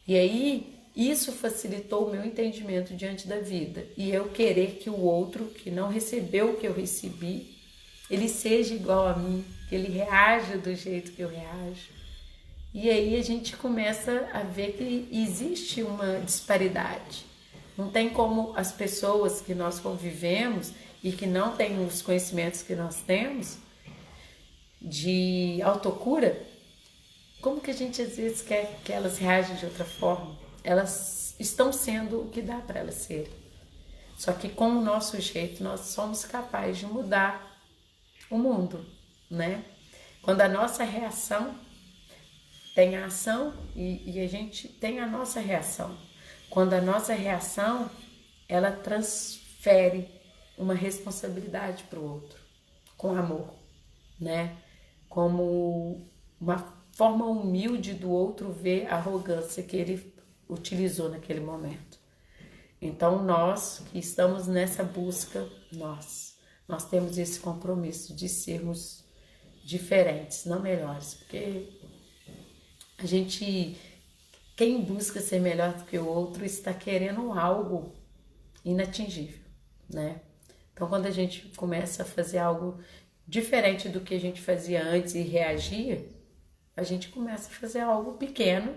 [SPEAKER 1] e aí isso facilitou o meu entendimento diante da vida. E eu querer que o outro, que não recebeu o que eu recebi, ele seja igual a mim, que ele reaja do jeito que eu reajo. E aí a gente começa a ver que existe uma disparidade. Não tem como as pessoas que nós convivemos e que não têm os conhecimentos que nós temos de autocura, como que a gente às vezes quer que elas reajam de outra forma? Elas estão sendo o que dá para elas serem. Só que com o nosso jeito nós somos capazes de mudar o mundo, né? Quando a nossa reação tem a ação e a gente tem a nossa reação. Quando a nossa reação, ela transfere uma responsabilidade para o outro, com amor, né? Como uma forma humilde do outro ver a arrogância que ele utilizou naquele momento. Então nós que estamos nessa busca, nós temos esse compromisso de sermos diferentes, não melhores, porque a gente, quem busca ser melhor do que o outro está querendo algo inatingível, né? Então quando a gente começa a fazer algo diferente do que a gente fazia antes e reagia, a gente começa a fazer algo pequeno,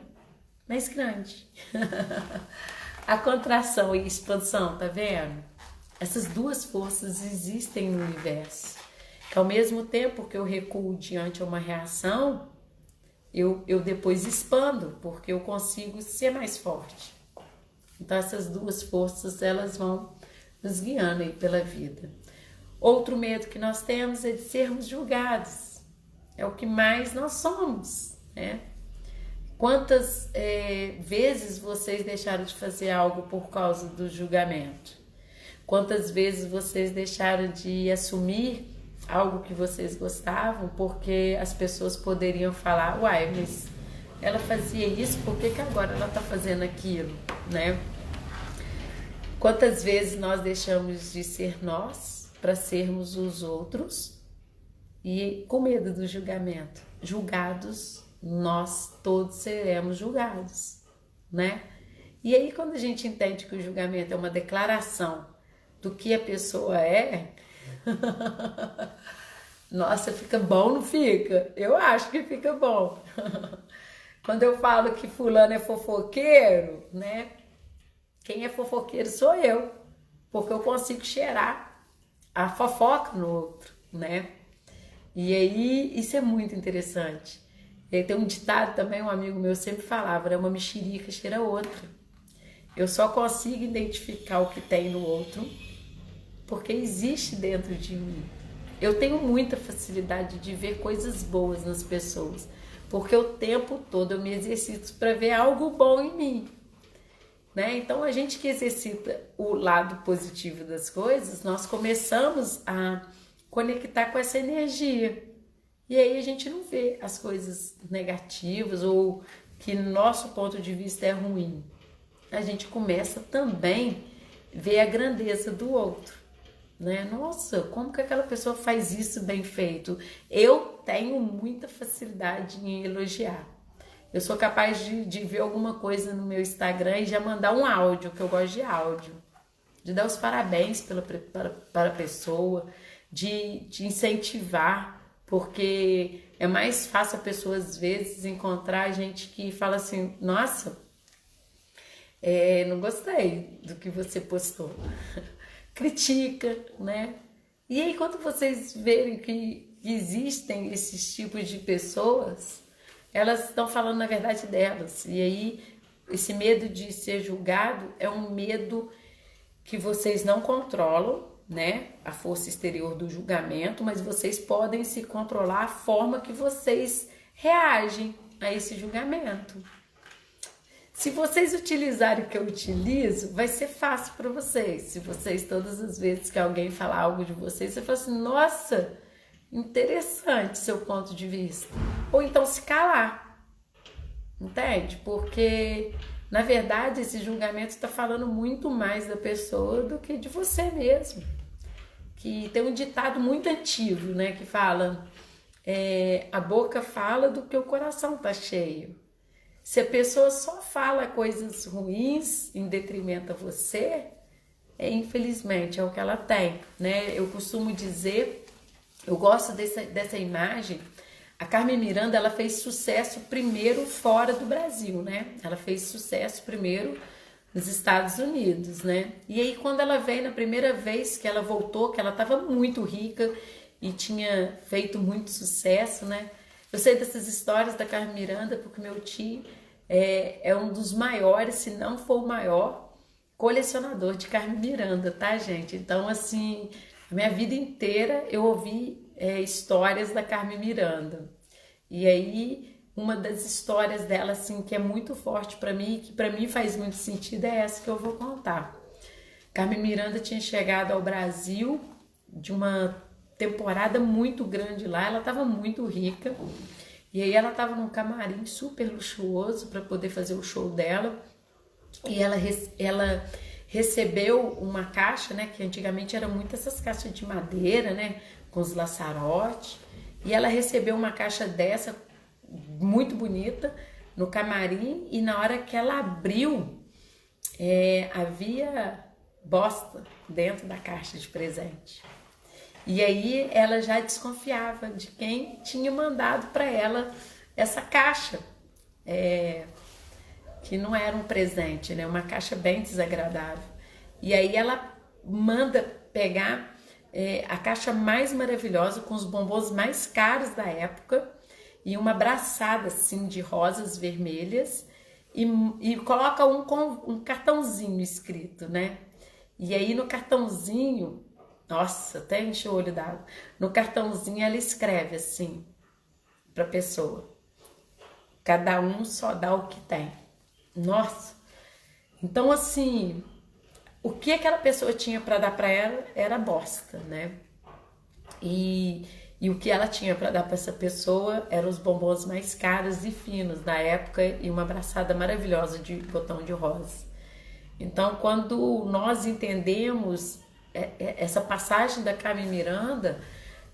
[SPEAKER 1] mas grande. A contração e a expansão, tá vendo? Essas duas forças existem no universo. Que ao mesmo tempo que eu recuo diante de uma reação, eu depois expando, porque eu consigo ser mais forte. Então essas duas forças, elas vão nos guiando aí pela vida. Outro medo que nós temos é de sermos julgados. É o que mais nós somos, né? Quantas vezes vocês deixaram de fazer algo por causa do julgamento? Quantas vezes vocês deixaram de assumir algo que vocês gostavam porque as pessoas poderiam falar: uai, mas ela fazia isso, por que agora ela está fazendo aquilo, né? Quantas vezes nós deixamos de ser nós para sermos os outros e com medo do julgamento? Julgados, nós todos seremos julgados, né? E aí quando a gente entende que o julgamento é uma declaração do que a pessoa é, nossa, fica bom, não fica? Eu acho que fica bom. Quando eu falo que fulano é fofoqueiro, né? Quem é fofoqueiro sou eu, porque eu consigo cheirar a fofoca no outro, né? E aí, isso é muito interessante. E tem um ditado também, um amigo meu sempre falava, né? Uma mexerica cheira outra. Eu só consigo identificar o que tem no outro porque existe dentro de mim. Eu tenho muita facilidade de ver coisas boas nas pessoas, porque o tempo todo eu me exercito para ver algo bom em mim, né? Então a gente que exercita o lado positivo das coisas, nós começamos a conectar com essa energia. E aí a gente não vê as coisas negativas ou que no nosso ponto de vista é ruim. A gente começa também a ver a grandeza do outro, né? Nossa, como que aquela pessoa faz isso bem feito? Eu tenho muita facilidade em elogiar. Eu sou capaz de ver alguma coisa no meu Instagram e já mandar um áudio, que eu gosto de áudio. De dar os parabéns para a pessoa, de incentivar, porque é mais fácil a pessoa às vezes encontrar gente que fala assim: nossa, não gostei do que você postou. Critica, né? E aí quando vocês verem que que existem esses tipos de pessoas, elas estão falando na verdade delas. E aí, esse medo de ser julgado é um medo que vocês não controlam, né? A força exterior do julgamento, mas vocês podem se controlar a forma que vocês reagem a esse julgamento. Se vocês utilizarem o que eu utilizo, vai ser fácil para vocês. Se vocês, todas as vezes que alguém falar algo de vocês, você fala assim, nossa, interessante seu ponto de vista. Ou então se calar, entende? Porque, na verdade, esse julgamento está falando muito mais da pessoa do que de você mesmo. Que tem um ditado muito antigo, né, que fala, a boca fala do que o coração tá cheio. Se a pessoa só fala coisas ruins em detrimento a você, infelizmente é o que ela tem, né? Eu costumo dizer, eu gosto dessa imagem. A Carmen Miranda, ela fez sucesso primeiro fora do Brasil, né? Ela fez sucesso primeiro nos Estados Unidos, né? E aí quando ela veio, na primeira vez que ela voltou, que ela estava muito rica e tinha feito muito sucesso, né? Eu sei dessas histórias da Carmen Miranda porque meu tio é um dos maiores, se não for o maior, colecionador de Carmen Miranda, tá, gente? Então, assim, a minha vida inteira eu ouvi histórias da Carmen Miranda. E aí, uma das histórias dela, assim, que é muito forte para mim, que para mim faz muito sentido, é essa que eu vou contar. Carmen Miranda tinha chegado ao Brasil de uma temporada muito grande lá, ela estava muito rica. E aí ela estava num camarim super luxuoso para poder fazer o show dela. E ela recebeu uma caixa, né? Que antigamente eram muito essas caixas de madeira, né? Com os laçarotes. E ela recebeu uma caixa dessa, muito bonita, no camarim. E na hora que ela abriu, havia bosta dentro da caixa de presente. E aí ela já desconfiava de quem tinha mandado para ela essa caixa, que não era um presente, né? Uma caixa bem desagradável. E aí ela manda pegar a caixa mais maravilhosa, com os bombons mais caros da época, e uma braçada assim de rosas vermelhas, e coloca um cartãozinho escrito, né? E aí no cartãozinho, nossa, até encheu o olho d'água. No cartãozinho ela escreve assim pra pessoa: cada um só dá o que tem. Nossa! Então, assim, o que aquela pessoa tinha para dar para ela era bosta, né? E o que ela tinha para dar para essa pessoa eram os bombons mais caros e finos da época e uma abraçada maravilhosa de botão de rosa. Então, quando nós entendemos essa passagem da Carmen Miranda,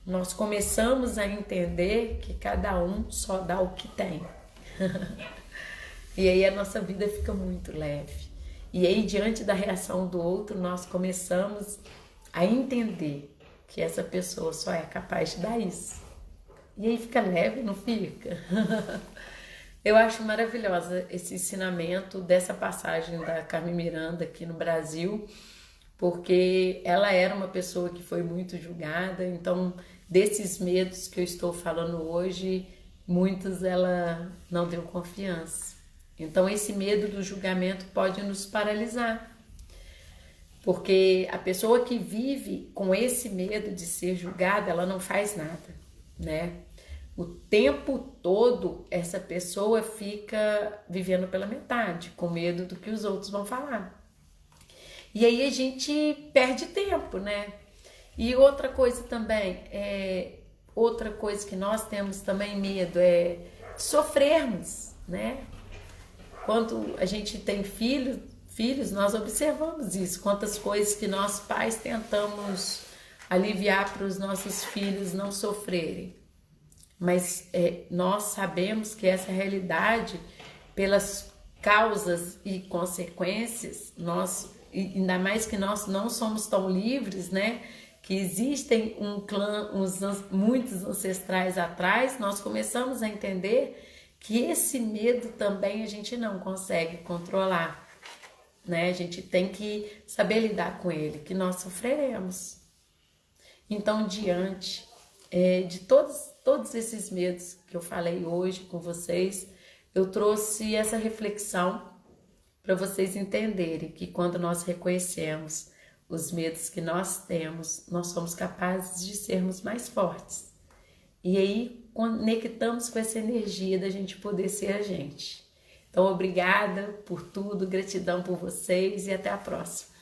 [SPEAKER 1] nós começamos a entender que cada um só dá o que tem. E aí a nossa vida fica muito leve. E aí, diante da reação do outro, nós começamos a entender que essa pessoa só é capaz de dar isso. E aí fica leve, não fica? Eu acho maravilhosa esse ensinamento dessa passagem da Carmen Miranda aqui no Brasil, porque ela era uma pessoa que foi muito julgada. Então, desses medos que eu estou falando hoje, muitos ela não deu confiança. Então, esse medo do julgamento pode nos paralisar, porque a pessoa que vive com esse medo de ser julgada, ela não faz nada, né? O tempo todo essa pessoa fica vivendo pela metade, com medo do que os outros vão falar. E aí a gente perde tempo, né? E outra coisa também, outra coisa que nós temos também medo é de sofrermos, né? Quando a gente tem filhos, nós observamos isso, quantas coisas que nós pais tentamos aliviar para os nossos filhos não sofrerem. Mas nós sabemos que essa realidade, pelas causas e consequências, ainda mais que nós não somos tão livres, né? Que existem um clã, muitos ancestrais atrás, nós começamos a entender que esse medo também a gente não consegue controlar, né? A gente tem que saber lidar com ele, que nós sofreremos. Então, diante de todos esses medos que eu falei hoje com vocês, eu trouxe essa reflexão para vocês entenderem que quando nós reconhecemos os medos que nós temos, nós somos capazes de sermos mais fortes. E aí conectamos com essa energia da gente poder ser a gente. Então, obrigada por tudo, gratidão por vocês e até a próxima.